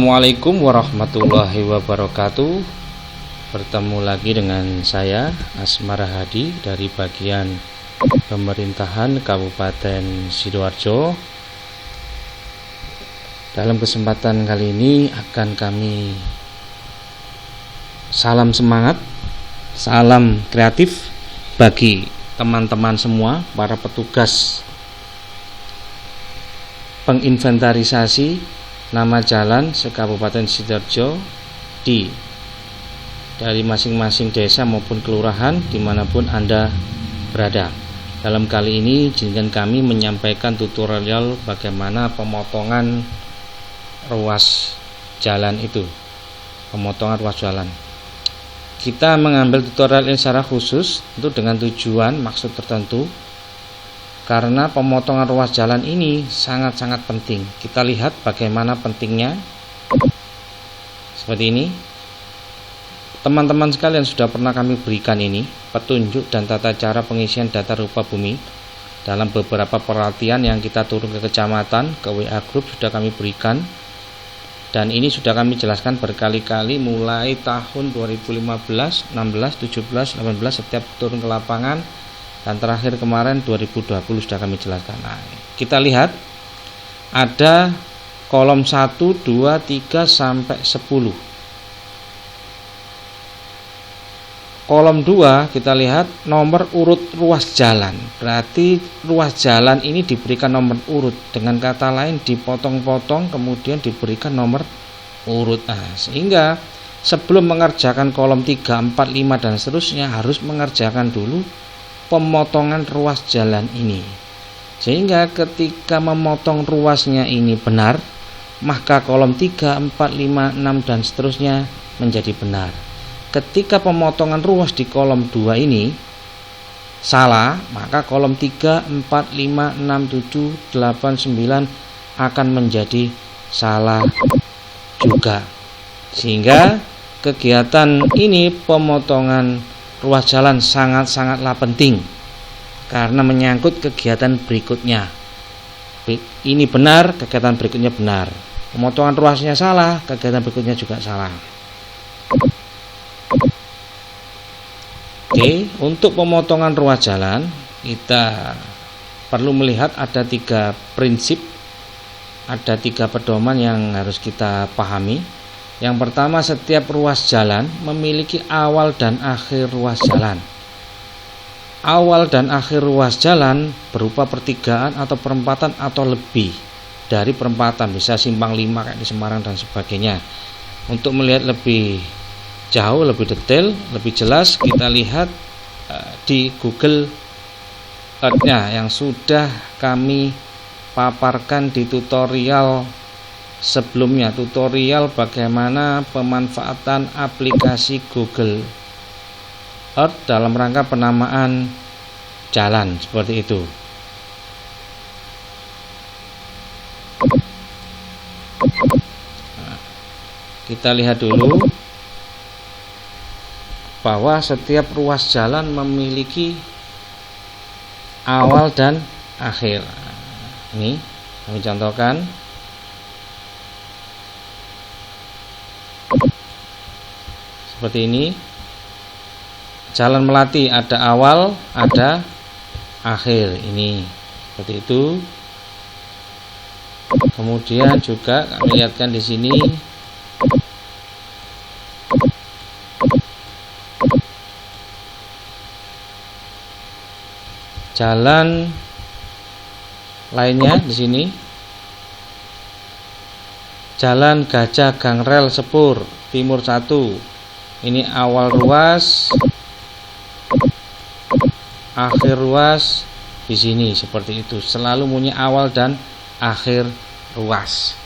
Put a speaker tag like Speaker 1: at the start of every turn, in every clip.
Speaker 1: Assalamualaikum warahmatullahi wabarakatuh. Bertemu lagi dengan saya Asmara Hadi dari bagian pemerintahan Kabupaten Sidoarjo. Dalam kesempatan kali ini akan kami salam semangat, salam kreatif bagi teman-teman semua, para petugas penginventarisasi nama jalan se-Kabupaten Sidoarjo dari masing-masing desa maupun kelurahan dimanapun Anda berada. Dalam kali ini izinkan kami menyampaikan tutorial bagaimana pemotongan ruas jalan itu. Pemotongan ruas jalan. Kita mengambil tutorial ini secara khusus untuk dengan tujuan maksud tertentu, karena pemotongan ruas jalan ini sangat-sangat penting. Kita lihat bagaimana pentingnya. Seperti ini. Teman-teman sekalian, sudah pernah kami berikan ini petunjuk dan tata cara pengisian data rupa bumi dalam beberapa pelatihan yang kita turun ke kecamatan, ke WA group sudah kami berikan. Dan ini sudah kami jelaskan berkali-kali mulai tahun 2015, 16, 17, 18 setiap turun ke lapangan. Dan terakhir kemarin 2020 sudah kami jelaskan. Nah, kita lihat ada kolom 1, 2, 3 sampai 10. Kolom 2 kita lihat nomor urut ruas jalan. Berarti ruas jalan ini diberikan nomor urut. Dengan kata lain dipotong-potong kemudian diberikan nomor urut. Nah, sehingga sebelum mengerjakan kolom 3, 4, 5 dan seterusnya harus mengerjakan dulu pemotongan ruas jalan ini, sehingga ketika memotong ruasnya ini benar, maka kolom 3, 4, 5, 6 dan seterusnya menjadi benar. Ketika pemotongan ruas di kolom 2 ini salah, maka kolom 3, 4, 5, 6, 7, 8, 9 akan menjadi salah juga. Sehingga kegiatan ini, pemotongan ruas jalan, sangat-sangatlah penting karena menyangkut kegiatan berikutnya. Ini benar, kegiatan berikutnya benar. Pemotongan ruasnya salah, kegiatan berikutnya juga salah. Oke, untuk pemotongan ruas jalan kita perlu melihat ada 3 prinsip, ada 3 pedoman yang harus kita pahami. Yang pertama, setiap ruas jalan memiliki awal dan akhir ruas jalan. Awal dan akhir ruas jalan berupa pertigaan atau perempatan atau lebih dari perempatan, bisa simpang 5 kayak di Semarang dan sebagainya. Untuk melihat lebih jauh, lebih detail, lebih jelas, kita lihat di Google Earth-nya yang sudah kami paparkan di tutorial sebelumnya, tutorial bagaimana pemanfaatan aplikasi Google Earth dalam rangka penamaan jalan, seperti itu. Nah, kita lihat dulu bahwa setiap ruas jalan memiliki awal dan akhir. Ini kami contohkan. Seperti ini. Jalan Melati ada awal, ada akhir. Ini seperti itu. Kemudian juga kami lihatkan di sini jalan lainnya di sini. Jalan Gajah Gangrel Sepur Timur 1. Ini awal ruas, akhir ruas di sini, seperti itu. Selalu punya awal dan akhir ruas.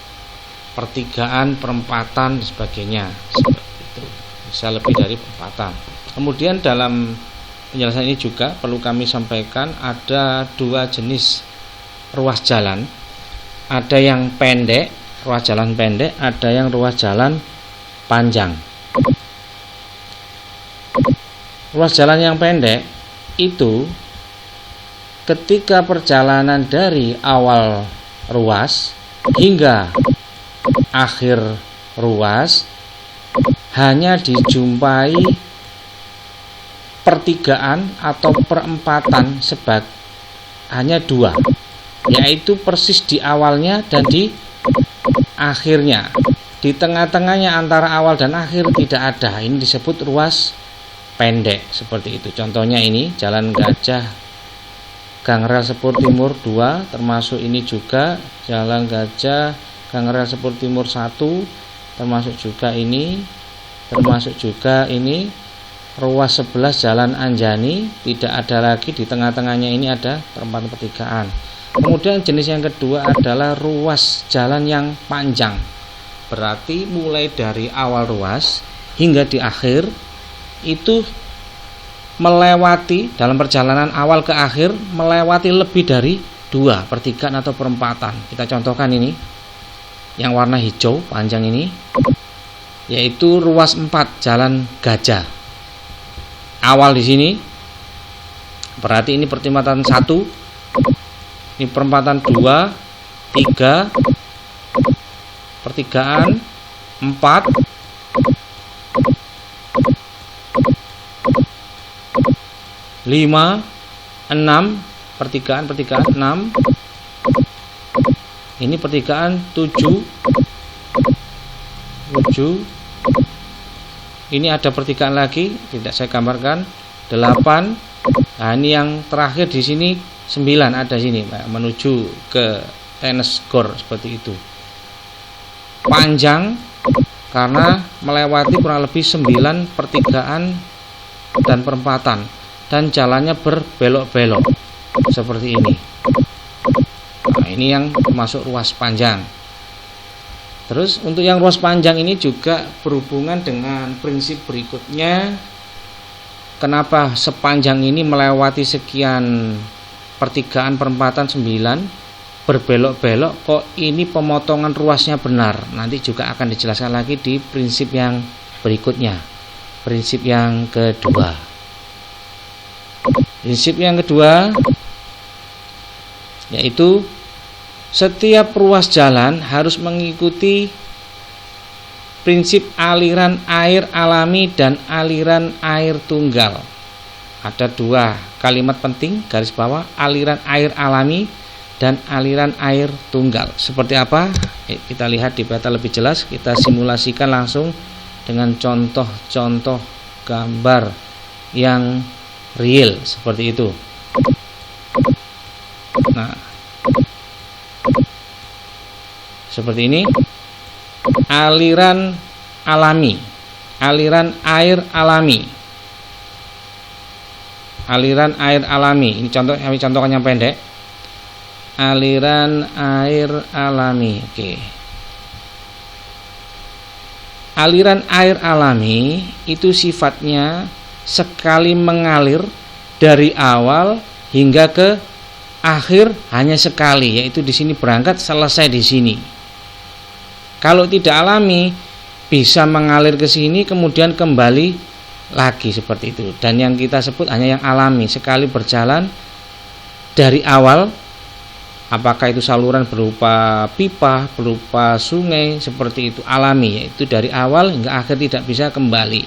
Speaker 1: Pertigaan, perempatan dan sebagainya. Seperti itu. Bisa lebih dari perempatan. Kemudian dalam penjelasan ini juga perlu kami sampaikan ada 2 jenis ruas jalan. Ada yang pendek, ruas jalan pendek, ada yang ruas jalan panjang. Ruas jalan yang pendek itu ketika perjalanan dari awal ruas hingga akhir ruas hanya dijumpai pertigaan atau perempatan hanya dua, yaitu persis di awalnya dan di akhirnya. Di tengah-tengahnya antara awal dan akhir tidak ada. Ini disebut ruas pendek, seperti itu. Contohnya ini Jalan Gajah Gang Rel Sepur Timur 2, termasuk ini juga Jalan Gajah Gang Rel Sepur Timur 1, termasuk juga ini, ruas 11 Jalan Anjani, tidak ada lagi. Di tengah-tengahnya ini ada perempatan pertigaan. Kemudian jenis yang kedua adalah ruas jalan yang panjang, berarti mulai dari awal ruas hingga di akhir itu melewati, dalam perjalanan awal ke akhir melewati lebih dari dua pertigaan atau perempatan. Kita contohkan ini yang warna hijau panjang ini, yaitu ruas 4 Jalan Gajah. Awal di sini, berarti ini perempatan 1, ini perempatan 2, 3, pertigaan 4, 5, 6, pertigaan 6, ini pertigaan 7, ini ada pertigaan lagi, tidak saya gambarkan, 8. Nah, ini yang terakhir di sini 9 ada sini, menuju ke tenis gor, seperti itu. Panjang karena melewati kurang lebih 9 pertigaan dan perempatan, dan jalannya berbelok-belok seperti ini. Nah, ini yang termasuk ruas panjang. Terus untuk yang ruas panjang ini juga berhubungan dengan prinsip berikutnya. Kenapa sepanjang ini melewati sekian pertigaan perempatan 9 berbelok-belok, kok ini pemotongan ruasnya benar? Nanti juga akan dijelaskan lagi di prinsip yang berikutnya, prinsip yang kedua. Prinsip yang kedua yaitu setiap ruas jalan harus mengikuti prinsip aliran air alami dan aliran air tunggal. Ada dua kalimat penting, garis bawah, aliran air alami dan aliran air tunggal. Seperti apa? Kita lihat di peta lebih jelas, kita simulasikan langsung dengan contoh-contoh gambar yang real seperti itu. Nah, seperti ini, aliran alami, aliran air alami, aliran air alami. Ini contoh, kami contohkan yang pendek. Aliran air alami. Oke. Aliran air alami itu sifatnya sekali mengalir dari awal hingga ke akhir hanya sekali, yaitu di sini berangkat selesai di sini. Kalau tidak alami bisa mengalir ke sini kemudian kembali lagi seperti itu. Dan yang kita sebut hanya yang alami, sekali berjalan dari awal, apakah itu saluran berupa pipa, berupa sungai, seperti itu, alami, yaitu dari awal hingga akhir tidak bisa kembali.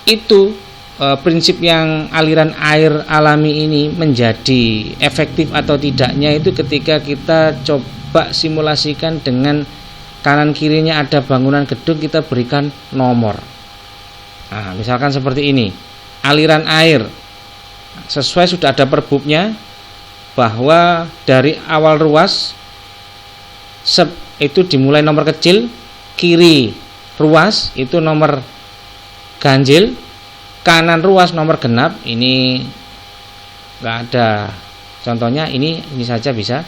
Speaker 1: Itu prinsip yang aliran air alami ini menjadi efektif atau tidaknya itu ketika kita coba simulasikan dengan kanan kirinya ada bangunan gedung, kita berikan nomor. Nah, misalkan seperti ini, aliran air sesuai sudah ada perbubnya, bahwa dari awal ruas itu dimulai nomor kecil, kiri ruas itu nomor ganjil, kanan ruas nomor genap. Ini enggak ada contohnya, ini saja bisa.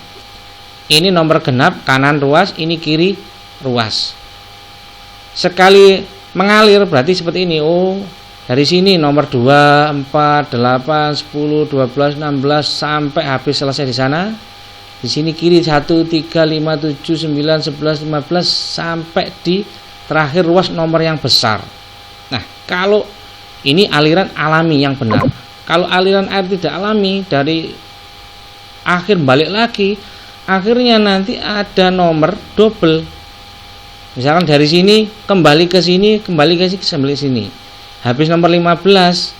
Speaker 1: Ini nomor genap kanan ruas, ini kiri ruas. Sekali mengalir berarti seperti ini. Oh, dari sini nomor 2, 4, 8, 10, 12, 16 sampai habis selesai di sana. Di sini kiri 1, 3, 5, 7, 9, 11, 15 sampai di terakhir ruas nomor yang besar. Nah, kalau ini aliran alami yang benar. Kalau aliran air tidak alami, dari akhir balik lagi, akhirnya nanti ada nomor double. Misalkan dari sini kembali ke sini, kembali ke sini. Habis nomor 15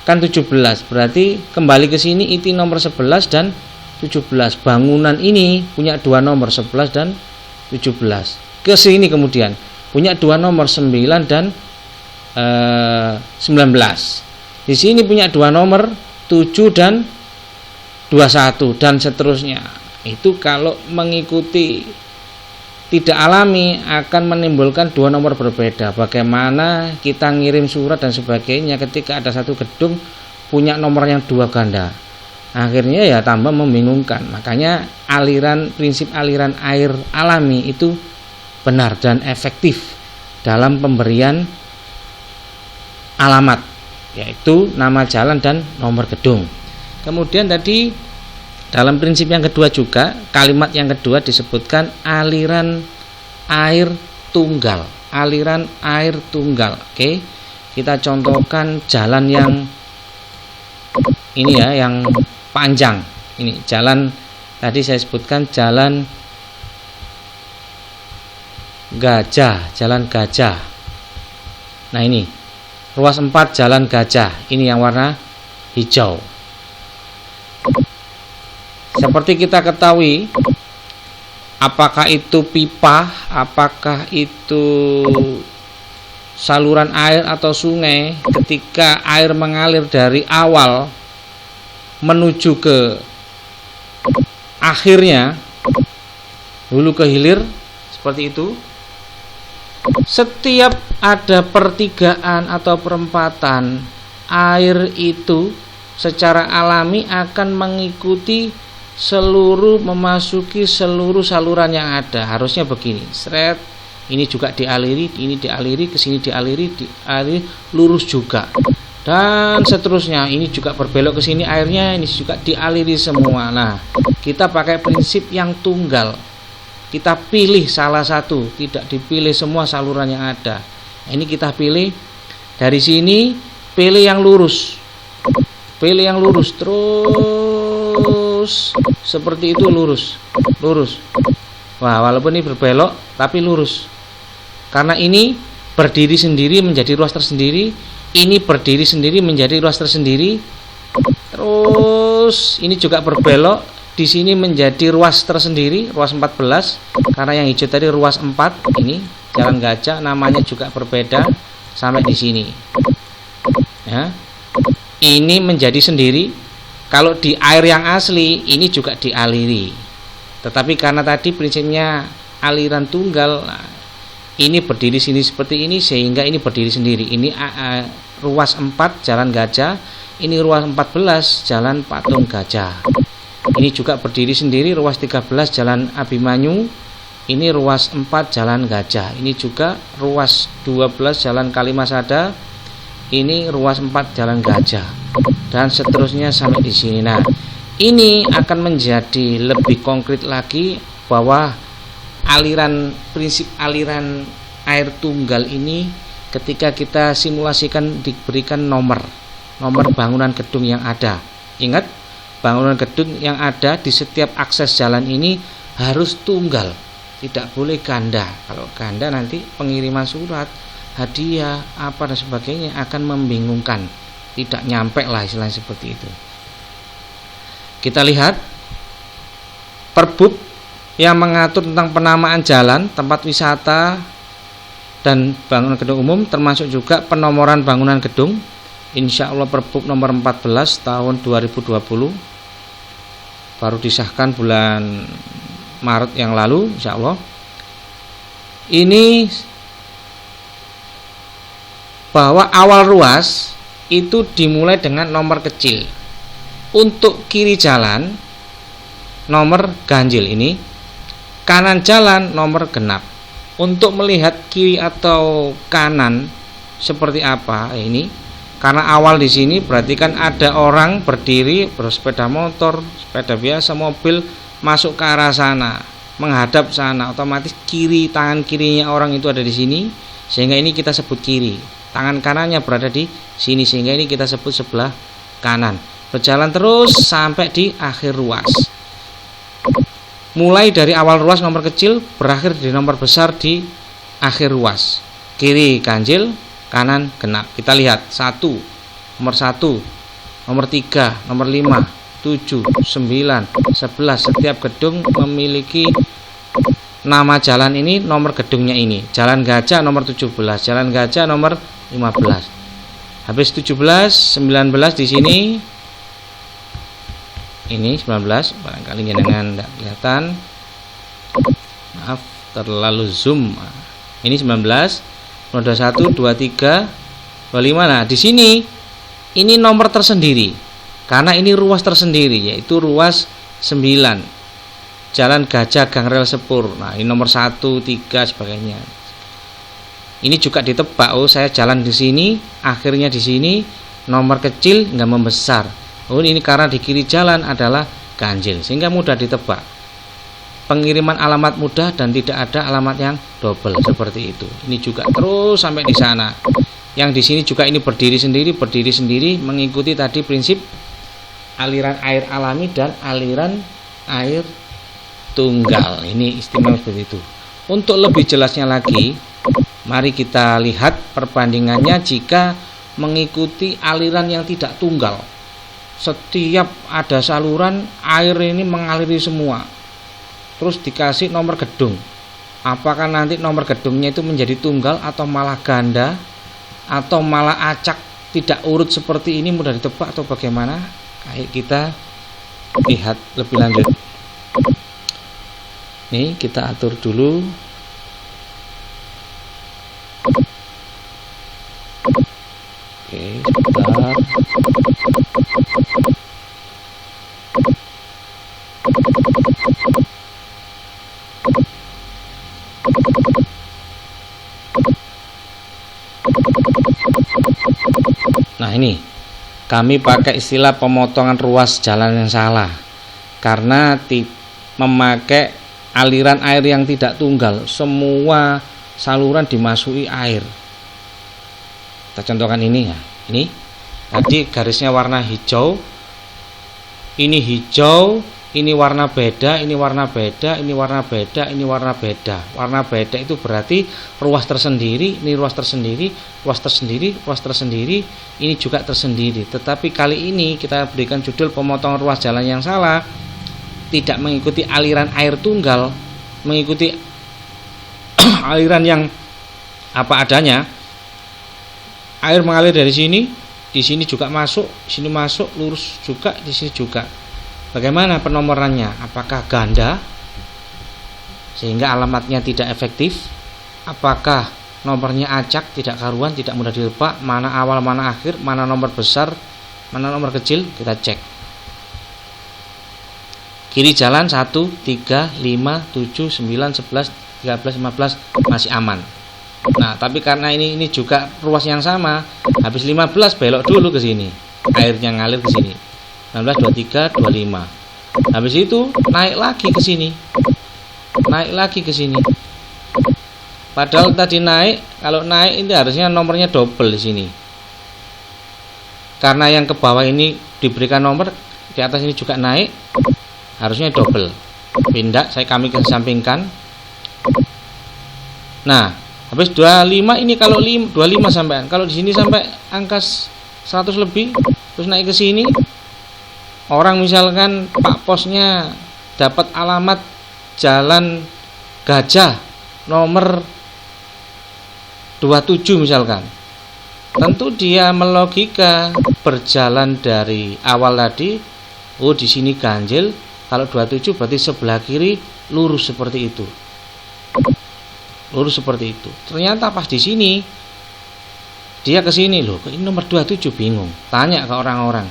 Speaker 1: kan 17. Berarti kembali ke sini itu nomor 11 dan 17. Bangunan ini punya dua nomor 11 dan 17. Ke sini kemudian punya dua nomor 9 dan 19. Di sini punya dua nomor 7 dan 21 dan seterusnya. Itu kalau mengikuti tidak alami akan menimbulkan dua nomor berbeda. Bagaimana kita ngirim surat dan sebagainya ketika ada satu gedung punya nomor yang dua ganda. Akhirnya ya tambah membingungkan. Makanya prinsip aliran air alami itu benar dan efektif dalam pemberian alamat, yaitu nama jalan dan nomor gedung. Kemudian tadi dalam prinsip yang kedua juga, kalimat yang kedua disebutkan aliran air tunggal. Aliran air tunggal. Oke. Kita contohkan jalan yang ini ya, yang panjang. Ini jalan tadi saya sebutkan jalan Gajah, jalan Gajah. Nah, ini ruas 4 jalan Gajah. Ini yang warna hijau. Seperti kita ketahui, apakah itu pipa, apakah itu saluran air atau sungai, ketika air mengalir dari awal menuju ke akhirnya, hulu ke hilir, seperti itu. Setiap ada pertigaan atau perempatan, air itu secara alami akan mengikuti memasuki seluruh saluran yang ada. Harusnya begini, seret, ini juga dialiri, ini dialiri, ke sini dialiri, lurus juga, dan seterusnya. Ini juga berbelok ke sini airnya, ini juga dialiri semua. Nah, kita pakai prinsip yang tunggal. Kita pilih salah satu, tidak dipilih semua saluran yang ada. Ini kita pilih dari sini, pilih yang lurus. Pilih yang lurus terus seperti itu, lurus. Wah, walaupun ini berbelok tapi lurus. Karena ini berdiri sendiri menjadi ruas tersendiri, ini berdiri sendiri menjadi ruas tersendiri. Terus ini juga berbelok, di sini menjadi ruas tersendiri, ruas 14. Karena yang hijau tadi ruas 4, ini jalan Gajah, namanya juga berbeda sampai di sini. Ya. Ini menjadi sendiri. Kalau di air yang asli ini juga dialiri. Tetapi karena tadi prinsipnya aliran tunggal, ini berdiri sini seperti ini sehingga ini berdiri sendiri. Ini ruas 4 jalan Gajah, ini ruas 14 jalan Patung Gajah. Ini juga berdiri sendiri, ruas 13 jalan Abimanyu, ini ruas 4 jalan Gajah. Ini juga ruas 12 jalan Kalimasada, ini ruas 4 jalan Gajah, dan seterusnya sampai di sini. Nah, ini akan menjadi lebih konkret lagi bahwa prinsip aliran air tunggal ini ketika kita simulasikan diberikan nomor bangunan gedung yang ada. Ingat, bangunan gedung yang ada di setiap akses jalan ini harus tunggal, tidak boleh ganda. Kalau ganda nanti pengiriman surat, hadiah, apa dan sebagainya akan membingungkan, tidak nyampe lah istilahnya seperti itu. Kita lihat Perbub yang mengatur tentang penamaan jalan, tempat wisata, dan bangunan gedung umum, termasuk juga penomoran bangunan gedung. Insya Allah Perbub nomor 14 tahun 2020 baru disahkan bulan Maret yang lalu, insya Allah. Ini bahwa awal ruas itu dimulai dengan nomor kecil. Untuk kiri jalan nomor ganjil ini, kanan jalan nomor genap. Untuk melihat kiri atau kanan seperti apa ini, karena awal di sini berarti kan ada orang berdiri, bersepeda motor, sepeda biasa, mobil masuk ke arah sana, menghadap sana, otomatis tangan kirinya orang itu ada di sini, sehingga ini kita sebut kiri. Tangan kanannya berada di sini, sehingga ini kita sebut sebelah kanan. Berjalan terus sampai di akhir ruas. Mulai dari awal ruas nomor kecil, berakhir di nomor besar di akhir ruas. Kiri ganjil, kanan genap. Kita lihat nomor 1, nomor 3, nomor 5, 7, 9, 11. Setiap gedung memiliki nama jalan ini, nomor gedungnya ini. Jalan Gajah nomor 17, Jalan Gajah nomor 15. Habis 17, 19 di sini. Ini 19, barangkali jenengan tidak kelihatan. Maaf, terlalu zoom. Ini 19, nomor 21, 23, 25. Nah, di sini ini nomor tersendiri. Karena ini ruas tersendiri, yaitu ruas 9. Jalan Gajah Gang Rel Sepur. Nah, ini nomor 1, 3 sebagainya. Ini juga ditebak. Oh, saya jalan di sini, akhirnya di sini, nomor kecil nggak membesar. Oh, ini karena di kiri jalan adalah ganjil, sehingga mudah ditebak. Pengiriman alamat mudah dan tidak ada alamat yang double seperti itu. Ini juga terus sampai di sana. Yang di sini juga ini berdiri sendiri mengikuti tadi prinsip aliran air alami dan aliran air tunggal. Ini istimewa seperti itu. Untuk lebih jelasnya lagi, mari kita lihat perbandingannya jika mengikuti aliran yang tidak tunggal. Setiap ada saluran air ini mengaliri semua. Terus dikasih nomor gedung. Apakah nanti nomor gedungnya itu menjadi tunggal atau malah ganda atau malah acak tidak urut seperti ini, mudah ditebak atau bagaimana? Ayo kita lihat lebih lanjut. Nih, kita atur dulu. Oke, sebentar. Nah, ini kami pakai istilah pemotongan ruas jalan yang salah karena memakai aliran air yang tidak tunggal. Semua saluran dimasuki air. Kita contohkan ini ya. Ini tadi garisnya warna hijau. Ini hijau, ini warna beda, ini warna beda, ini warna beda, ini warna beda. Warna beda itu berarti ruas tersendiri, ini ruas tersendiri, ruas tersendiri, ruas tersendiri, ini juga tersendiri. Tetapi kali ini kita berikan judul pemotongan ruas jalan yang salah. Tidak mengikuti aliran air tunggal, mengikuti aliran yang apa adanya. Air mengalir dari sini, di sini juga masuk, sini masuk, lurus juga, di sini juga. Bagaimana penomorannya? Apakah ganda sehingga alamatnya tidak efektif? Apakah nomornya acak, tidak karuan, tidak mudah ditebak, mana awal, mana akhir, mana nomor besar, mana nomor kecil? Kita cek. Kiri jalan 1, 3, 5, 7, 9, 11, 13, 15 masih aman. Nah, tapi karena ini juga ruas yang sama, habis 15 belok dulu ke sini. Airnya ngalir ke sini. 19, 23, 25. Habis itu naik lagi ke sini. Naik lagi ke sini. Padahal tadi naik, kalau naik ini harusnya nomornya double di sini. Karena yang ke bawah ini diberikan nomor, di atas ini juga naik. Harusnya double. Pindah, kami kesampingkan. Nah, habis 25 ini kalau 25 sampai. Kalau di sini sampai angka 100 lebih, terus naik ke sini. Orang misalkan Pak Posnya dapat alamat Jalan Gajah nomor 27 misalkan. Tentu dia melogika berjalan dari awal tadi. Oh, di sini ganjil. Kalau 27 berarti sebelah kiri lurus seperti itu. Lurus seperti itu. Ternyata pas di sini dia ke sini loh, ini nomor 27 bingung. Tanya ke orang-orang.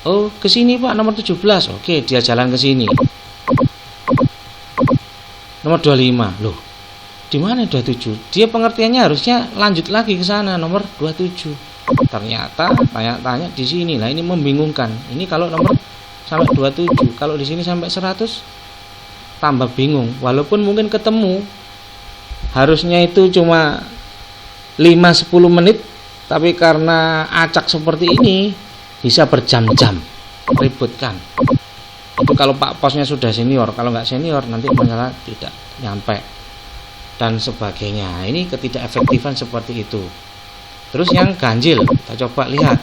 Speaker 1: Oh, ke sini Pak nomor 17. Oke, dia jalan ke sini. Nomor 25. Loh, di mana 27? Dia pengertiannya harusnya lanjut lagi ke sana nomor 27. Ternyata tanya-tanya di sini. Nah, ini membingungkan. Ini kalau nomor sampai 27, kalau di sini sampai 100 tambah bingung. Walaupun mungkin ketemu, harusnya itu cuma 5-10 menit, tapi karena acak seperti ini bisa berjam-jam, ributkan. Itu kalau Pak Posnya sudah senior. Kalau nggak senior nanti masalah tidak nyampe. dan sebagainya. Ini ketidakefektifan seperti itu. Terus yang ganjil, kita coba lihat.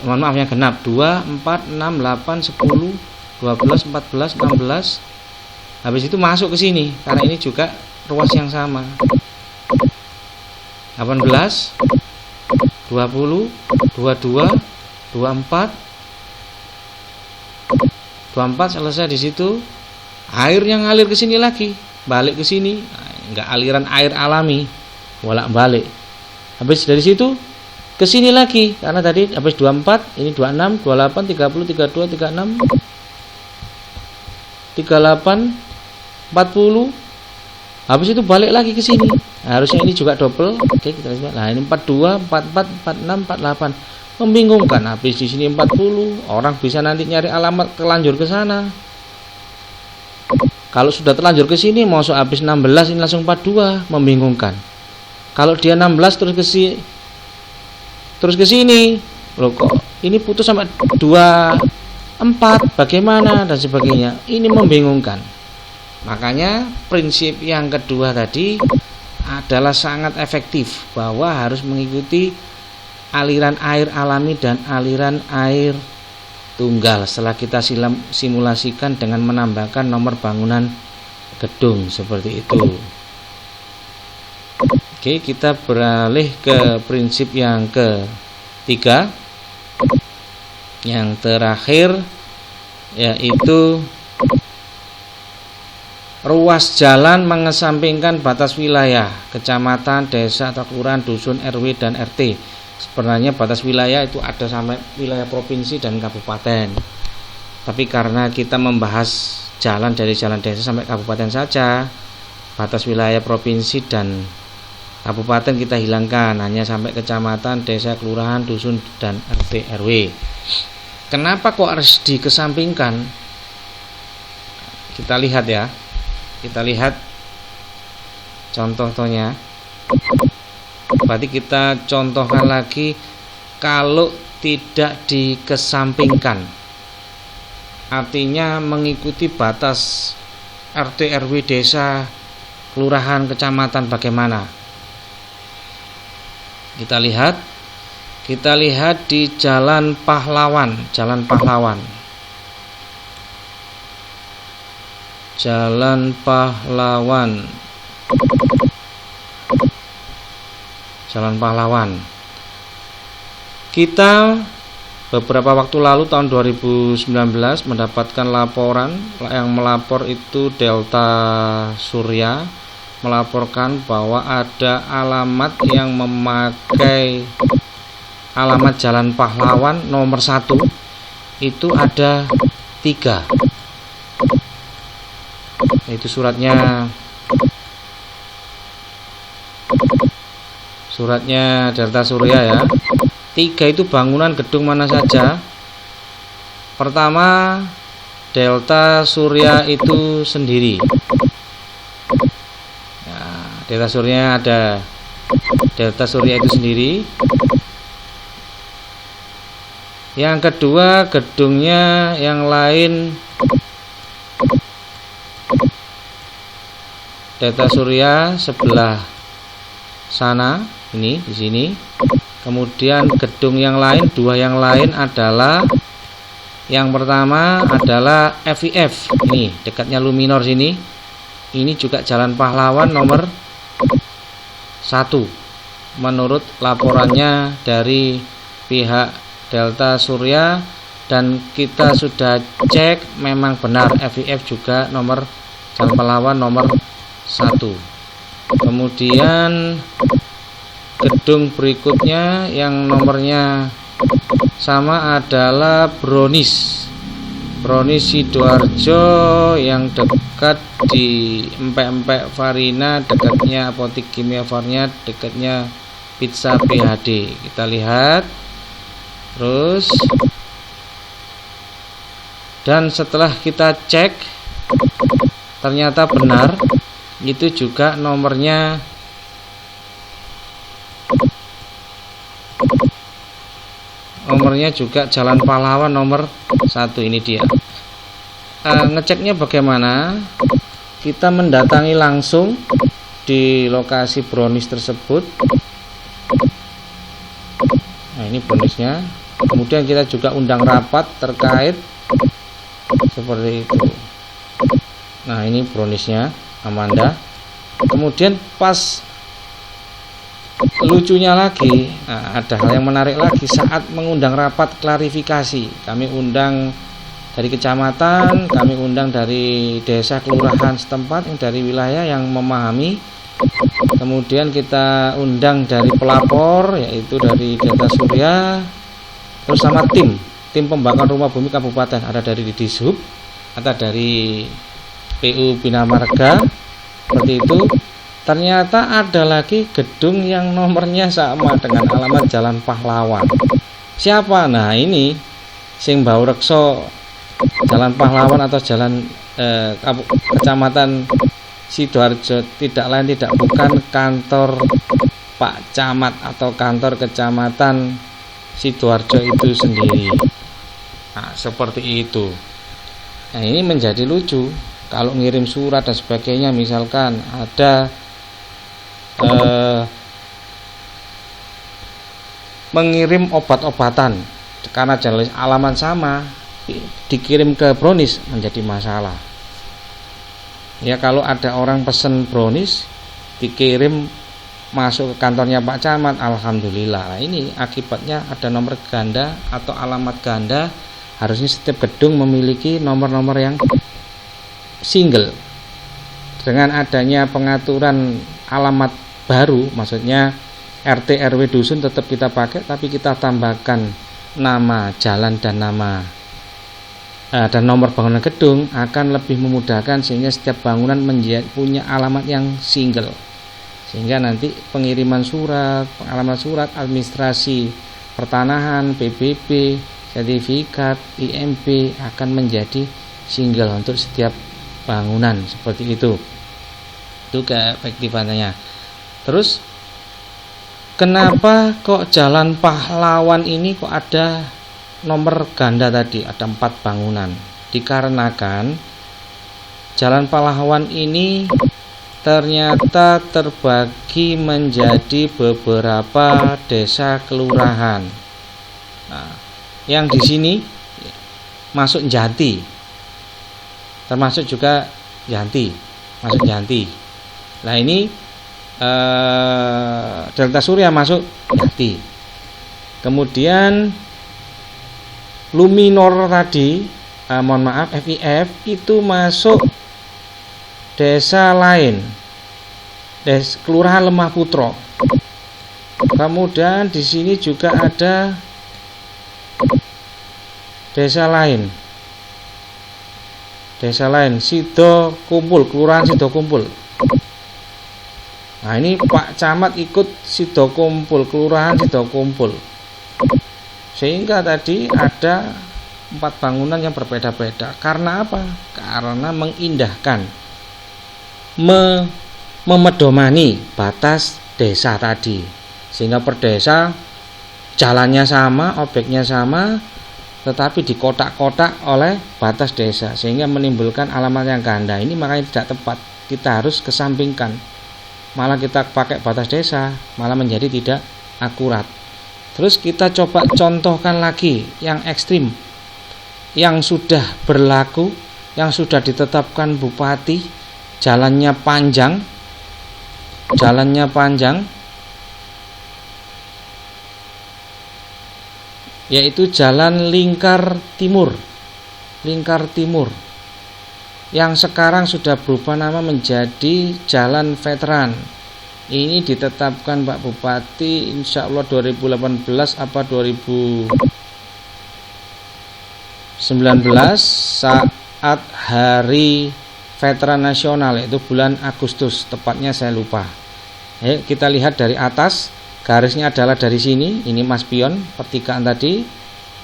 Speaker 1: Mohon maaf yang genap, 2, 4, 6, 8, 10, 12, 14, 16. Habis itu masuk ke sini karena ini juga ruas yang sama. 18, 20, 22, 24. 24 selesai di situ. Airnya ngalir ke sini lagi, balik ke sini. Enggak aliran air alami, bolak-balik. Habis dari situ ke sini lagi karena tadi habis 24, ini 26, 28, 30, 32, 36, 38, 40. Habis itu balik lagi ke sini. Nah, harusnya ini juga double. Oke, kita lihat. Nah, ini 42, 44, 46, 48. Membingungkan. Habis di sini 40, orang bisa nanti nyari alamat terlanjur ke sana. Kalau sudah terlanjur ke sini, mau habis 16 ini langsung 42, membingungkan. Kalau dia 16 terus ke sini, loh kok ini putus sampai 24, bagaimana dan sebagainya. Ini membingungkan. Makanya prinsip yang kedua tadi adalah sangat efektif, bahwa harus mengikuti aliran air alami dan aliran air tunggal setelah kita simulasikan dengan menambahkan nomor bangunan gedung seperti itu. Oke, kita beralih ke prinsip yang ketiga, yang terakhir, yaitu ruas jalan mengesampingkan batas wilayah, kecamatan, desa, atau kelurahan, dusun, RW, dan RT. Sebenarnya batas wilayah itu ada sampai wilayah provinsi dan kabupaten. Tapi karena kita membahas jalan dari jalan desa sampai kabupaten saja, batas wilayah provinsi dan kabupaten kita hilangkan, hanya sampai kecamatan, desa, kelurahan, dusun, dan RT, RW. Kenapa kok harus dikesampingkan? Kita lihat ya. Kita lihat contohnya. Berarti kita contohkan lagi, kalau tidak dikesampingkan, artinya mengikuti batas RT, RW, desa, kelurahan, kecamatan bagaimana? Kita lihat di Jalan Pahlawan. Jalan Pahlawan. Kita beberapa waktu lalu tahun 2019 mendapatkan laporan, yang melapor itu Delta Surya, melaporkan bahwa ada alamat yang memakai alamat Jalan Pahlawan nomor 1 itu ada 3. Itu suratnya Delta Surya ya. 3 itu bangunan gedung mana saja? Pertama, Delta Surya itu sendiri. Nah, Delta Surya ada Delta Surya itu sendiri. Yang kedua, gedungnya yang lain Delta Surya sebelah sana, ini di sini. Kemudian gedung yang lain, 2 yang lain adalah, yang pertama adalah FIF, ini dekatnya Luminor sini. Ini juga Jalan Pahlawan nomor 1. Menurut laporannya dari pihak Delta Surya, dan kita sudah cek memang benar FIF juga nomor Jalan Pahlawan nomor 1. Kemudian gedung berikutnya yang nomornya sama adalah Brownies Sidoarjo, yang dekat di Empek-Empek Farina, dekatnya Apotik Kimia Farnia, dekatnya Pizza PHD. Kita lihat terus, dan setelah kita cek ternyata benar, itu juga nomornya juga Jalan Pahlawan nomor 1. Ini dia. Ngeceknya bagaimana? kita mendatangi langsung di lokasi brownies tersebut. Nah, ini browniesnya. Kemudian kita juga undang rapat terkait seperti itu. Nah, ini browniesnya Amanda. Kemudian pas lucunya lagi, nah, ada hal yang menarik lagi saat mengundang rapat klarifikasi. Kami undang dari kecamatan, kami undang dari desa kelurahan setempat yang dari wilayah yang memahami. Kemudian kita undang dari pelapor, yaitu dari Delta Surya, terus sama tim pembakaran rumah bumi kabupaten, ada dari Dishub, ada dari PU Bina Marga, seperti itu. Ternyata ada lagi gedung yang nomornya sama dengan alamat Jalan Pahlawan. Siapa? Nah, ini sing bau rekso Jalan Pahlawan atau Jalan Kecamatan Sidoarjo, tidak lain tidak bukan kantor Pak Camat atau kantor Kecamatan Sidoarjo itu sendiri. Nah, seperti itu. Nah, ini menjadi lucu kalau ngirim surat dan sebagainya, misalkan ada mengirim obat-obatan karena jenis alamat sama dikirim ke brownies menjadi masalah. Ya, kalau ada orang pesen brownies dikirim masuk ke kantornya Pak Camat, alhamdulillah. Nah, ini akibatnya ada nomor ganda atau alamat ganda. Harusnya setiap gedung memiliki nomor-nomor yang single. Dengan adanya pengaturan alamat baru, maksudnya RT RW dusun tetap kita pakai, tapi kita tambahkan nama jalan dan nama dan nomor bangunan gedung, akan lebih memudahkan sehingga setiap bangunan punya alamat yang single, sehingga nanti pengiriman surat, pengalaman surat administrasi pertanahan, PBB, sertifikat, IMB akan menjadi single untuk setiap bangunan, seperti itu keefektifannya. Terus kenapa kok Jalan Pahlawan ini kok ada nomor ganda tadi, ada 4 bangunan? Dikarenakan Jalan Pahlawan ini ternyata terbagi menjadi beberapa desa kelurahan. Nah, yang di sini masuk Jati, termasuk juga Janti, masuk Janti. Nah, ini Delta Surya masuk Jati. Kemudian Luminor tadi, mohon maaf, FIF itu masuk desa lain, Kelurahan Lemah Putro. Kemudian di sini juga ada desa lain, Sido Kumpul, Kelurahan Sido Kumpul. Nah, ini Pak Camat ikut Sido Kumpul, Kelurahan Sido Kumpul. Sehingga tadi ada 4 bangunan yang berbeda-beda. Karena apa? Karena mengindahkan, memedomani batas desa tadi. Sehingga per desa jalannya sama, objeknya sama, tetapi di kotak-kotak oleh batas desa, sehingga menimbulkan alamat yang ganda. Ini makanya tidak tepat, kita harus kesampingkan. Malah kita pakai batas desa, malah menjadi tidak akurat. Terus kita coba contohkan lagi yang ekstrim, yang sudah berlaku, yang sudah ditetapkan bupati, jalannya panjang, yaitu Jalan Lingkar Timur, yang sekarang sudah berubah nama menjadi Jalan Veteran. Ini ditetapkan Pak Bupati insya Allah 2018 apa 2019 saat Hari Veteran Nasional, yaitu bulan Agustus, tepatnya saya lupa. Kita lihat dari atas, garisnya adalah dari sini, ini Mas Pion, pertigaan tadi.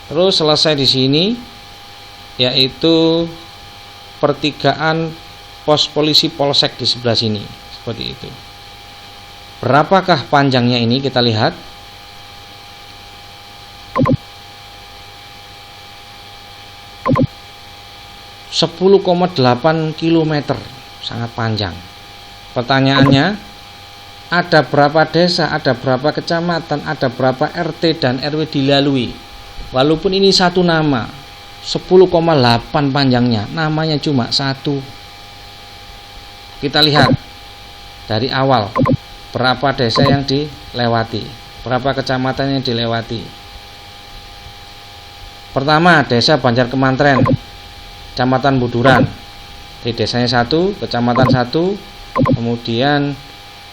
Speaker 1: Terus selesai di sini, yaitu pertigaan pos polisi polsek di sebelah sini, seperti itu. Berapakah panjangnya ini? Kita lihat. 10,8 km sangat panjang. Pertanyaannya, ada berapa desa, ada berapa kecamatan, ada berapa RT dan RW dilalui? Walaupun ini satu nama, 10,8 panjangnya, namanya cuma satu. Kita lihat dari awal, berapa desa yang dilewati, berapa kecamatan yang dilewati. Pertama, desa Banjar Kemantren, kecamatan Buduran. Di desanya 1, kecamatan 1. Kemudian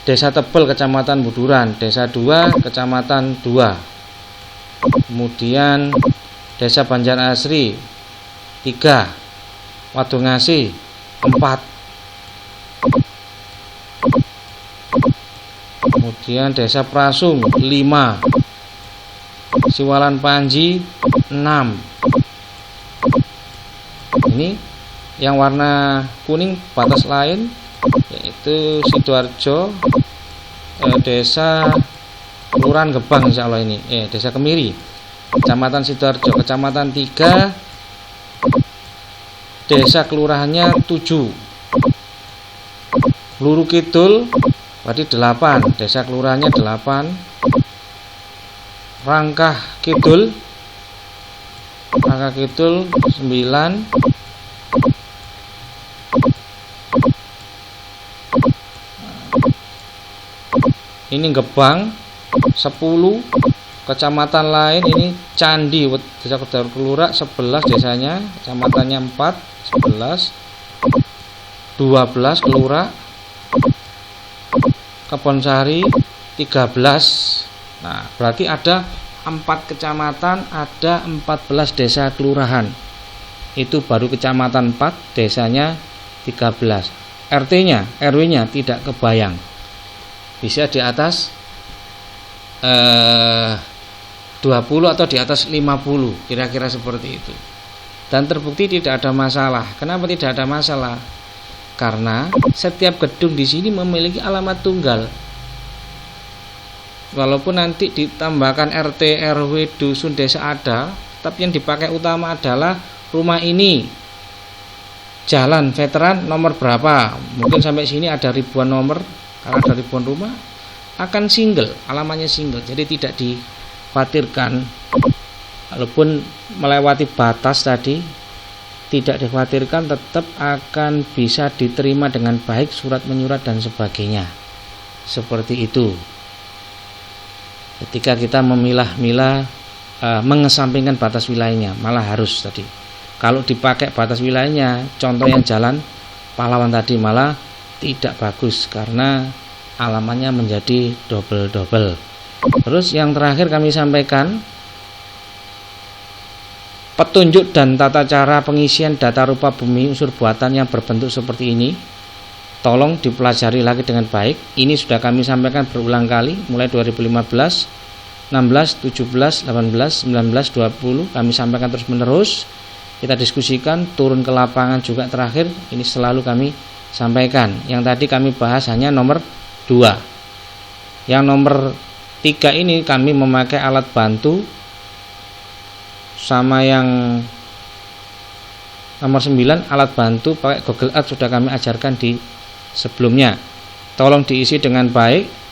Speaker 1: desa Tebel, kecamatan Buduran. Desa 2, kecamatan 2. Kemudian desa Banjar Asri 3, Wadungasih 4. Kemudian desa Prasung 5, Siwalan Panji 6. Ini yang warna kuning batas lain, yaitu Sidoarjo, desa Kelurahan Gebang, insya Allah ini desa Kemiri, kecamatan Sidoarjo. Kecamatan 3, desa kelurahannya 7. Peluru Kidul berarti 8, desa kelurahannya 8. Rangkah Kidul 9. Ini Gebang 10. Kecamatan lain ini Candi, desa Kelura 11 desanya, kecamatannya 4, 11. 12 Kelura, Kebonsari 13. Nah, berarti ada 4 kecamatan, ada 14 desa kelurahan. Itu baru kecamatan 4, desanya 13. RT-nya, RW-nya tidak kebayang. Bisa di atas 20 atau di atas 50, kira-kira seperti itu. Dan terbukti tidak ada masalah. Kenapa tidak ada masalah? Karena setiap gedung di sini memiliki alamat tunggal. Walaupun nanti ditambahkan RT, RW, dusun, desa ada, tapi yang dipakai utama adalah rumah ini, jalan veteran nomor berapa. Mungkin sampai sini ada ribuan nomor, karena ada ribuan rumah, akan single, alamatnya single. Jadi tidak dikhawatirkan, walaupun melewati batas tadi, tidak dikhawatirkan, tetap akan bisa diterima dengan baik, surat menyurat dan sebagainya. Seperti itu. Ketika kita memilah-milah, mengesampingkan batas wilayahnya, malah harus tadi. Kalau dipakai batas wilayahnya, contoh yang jalan Pahlawan tadi, malah tidak bagus karena alamannya menjadi double-double. Terus yang terakhir kami sampaikan, petunjuk dan tata cara pengisian data rupa bumi unsur buatan yang berbentuk seperti ini, tolong dipelajari lagi dengan baik. Ini sudah kami sampaikan berulang kali, mulai 2015, 16, 17, 18, 19, 20. Kami sampaikan terus menerus. Kita diskusikan, turun ke lapangan juga terakhir. Ini selalu kami sampaikan. Yang tadi kami bahas hanya nomor 2. Yang nomor 3 ini kami memakai alat bantu. Sama yang nomor 9, alat bantu pakai Google Earth sudah kami ajarkan di sebelumnya. Tolong diisi dengan baik.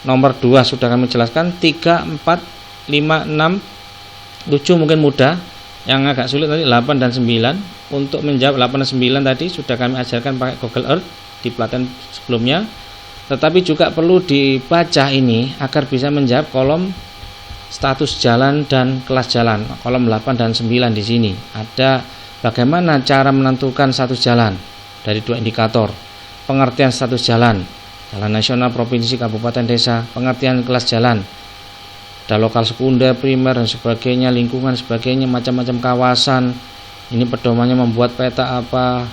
Speaker 1: Nomor 2 sudah kami jelaskan. 3, 4, 5, 6, 7 mungkin mudah. Yang agak sulit tadi 8 dan 9. Untuk menjawab 8 dan 9 tadi sudah kami ajarkan pakai Google Earth di pelatihan sebelumnya. Tetapi juga perlu dibaca ini agar bisa menjawab kolom status jalan dan kelas jalan. Kolom 8 dan 9 di sini ada bagaimana cara menentukan status jalan dari 2 indikator. Pengertian status jalan, jalan nasional, provinsi, kabupaten, desa. Pengertian kelas jalan, ada lokal, sekunder, primer dan sebagainya, lingkungan sebagainya, macam-macam kawasan. Ini pedomannya membuat peta apa,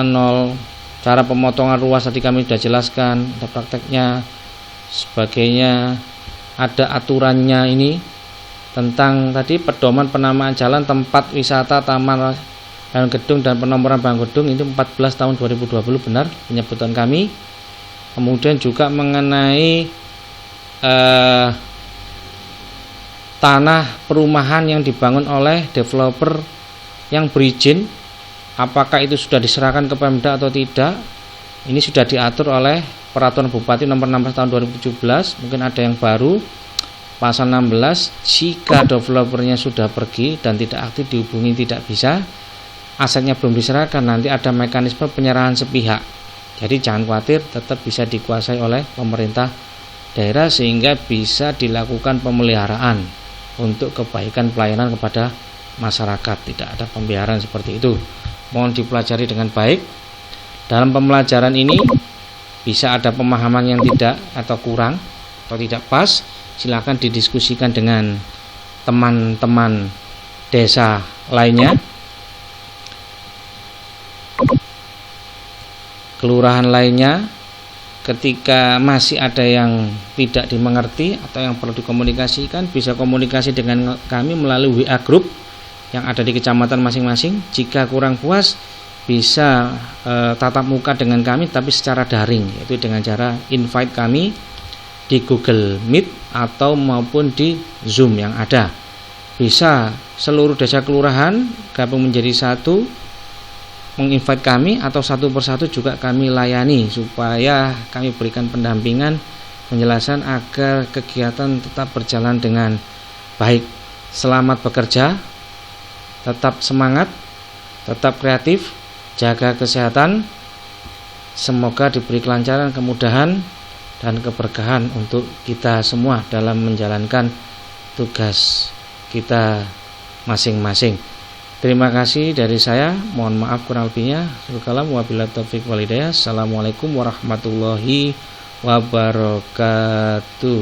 Speaker 1: nol. Cara pemotongan ruas tadi kami sudah jelaskan, ada prakteknya sebagainya. Ada aturannya ini tentang tadi pedoman penamaan jalan, tempat wisata, taman dan gedung dan penomoran bank gedung. Ini 14 tahun 2020 benar penyebutan kami. Kemudian juga mengenai tanah perumahan yang dibangun oleh developer yang berizin, apakah itu sudah diserahkan ke Pemda atau tidak. Ini sudah diatur oleh Peraturan Bupati Nomor 16 Tahun 2017. Mungkin ada yang baru. Pasal 16, jika developernya sudah pergi dan tidak aktif dihubungi tidak bisa, asetnya belum diserahkan, nanti ada mekanisme penyerahan sepihak. Jadi jangan khawatir, tetap bisa dikuasai oleh pemerintah daerah sehingga bisa dilakukan pemeliharaan untuk kebaikan pelayanan kepada masyarakat. Tidak ada pembiaran seperti itu. Mohon dipelajari dengan baik. Dalam pembelajaran ini bisa ada pemahaman yang tidak atau kurang atau tidak pas, silakan didiskusikan dengan teman-teman desa lainnya, kelurahan lainnya. Ketika masih ada yang tidak dimengerti atau yang perlu dikomunikasikan, bisa komunikasi dengan kami melalui WA group yang ada di kecamatan masing-masing. Jika kurang puas, bisa tatap muka dengan kami tapi secara daring, yaitu dengan cara invite kami di Google Meet atau maupun di Zoom yang ada. Bisa seluruh desa kelurahan gabung menjadi satu, menginvite kami, atau satu persatu juga kami layani supaya kami berikan pendampingan, penjelasan agar kegiatan tetap berjalan dengan baik. Selamat bekerja, tetap semangat, tetap kreatif, jaga kesehatan. Semoga diberi kelancaran, kemudahan, dan keberkahan untuk kita semua dalam menjalankan tugas kita masing-masing. Terima kasih dari saya. Mohon maaf kurang lebihnya. Wabillahi taufiq wal hidayah. Assalamualaikum warahmatullahi wabarakatuh.